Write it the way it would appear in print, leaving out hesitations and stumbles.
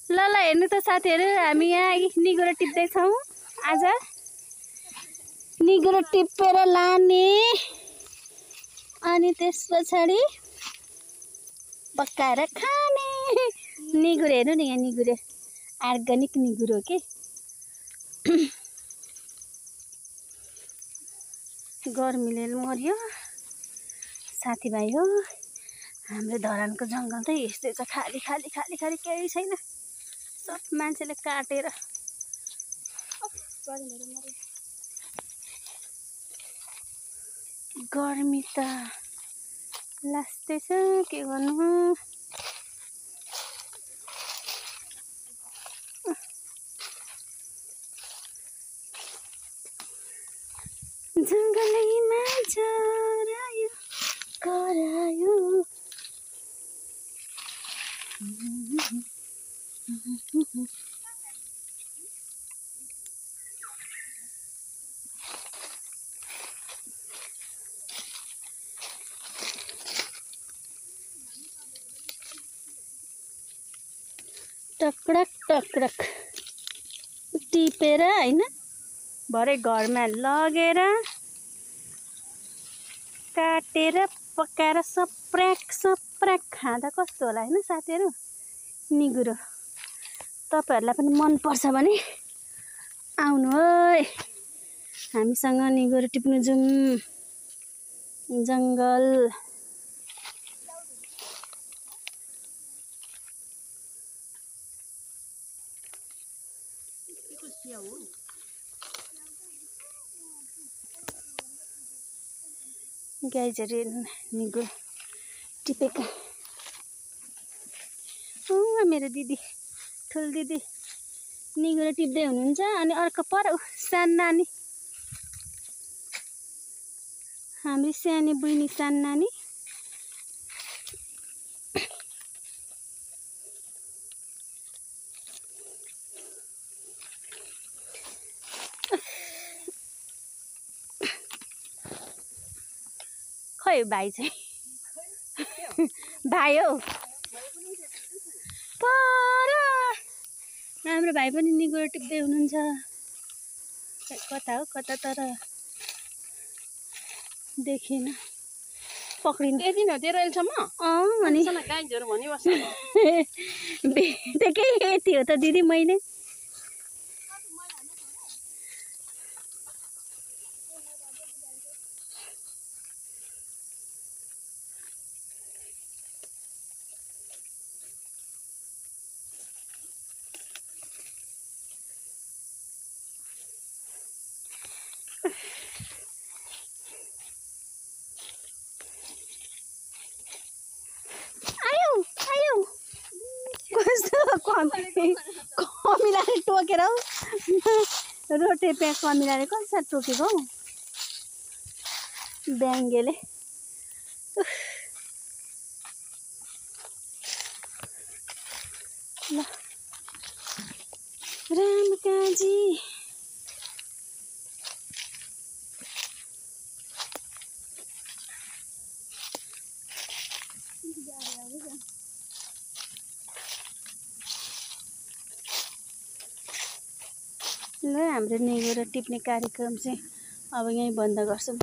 ल ल हेर्नु त साथीहरु, हामी यहाँ निगुरो टिप्दैछौँ। आज निगुरो टिपेर लाने अनि त्यस पछाडि पकाएर खाने। निगुरो हेर्नु नि, यहाँ निगुरो अर्ग्यानिक निगुरो के गर्मीले मर्यो। साथीभाइ हो, हाम्रो धरानको जङ्गल त यस्तै छ, खाली खाली खाली खाली, केही छैन। सब मान्छेले काटेर गर्मी त लास्टै छ, के गर्नु। जङ्गलैमा झरायो करायो। टक्रक टक्रक टिपेर हैन, भरे घरमा लगेर काटेर पकाएर सप्र्याक सप्र्याक खाँदा कस्तो होला हैन साथीहरु। निगुरो तपाईहरुलाई पनि मन पर्छ भने आउनु है, हामीसँग निगुरो टिप्नु जाउँ जङ्गल। गाइजहरु हेर्नु, निगुरो टिपेका। मेरो दिदी, ठुल दिदी निगुरो टिप्दै हुनुहुन्छ। अनि अर्को पर सानो नानी, हामी सानी बहिनी सानो नानी। खै भाइ चाहिँ भाइ हो पर, हाम्रो भाइ पनि निगुरो टिप्दै हुनुहुन्छ। कता हो कता, तर देखेन, पक्रिनु यति न तेरो अहिलेसम्म। अनि गाइजहरु भनिबस्छ। भेटेकै यति हो त दिदी मैले। कमिलाले टोकेर हौ, रोटे प्याक कमिलाले कसरी टोकेको हौ ब्याङ्गेले। ल रामकाजी ल, हाम्रो निगुरो टिप्ने कार्यक्रम चाहिँ अब यहीँ बन्द गर्छौँ।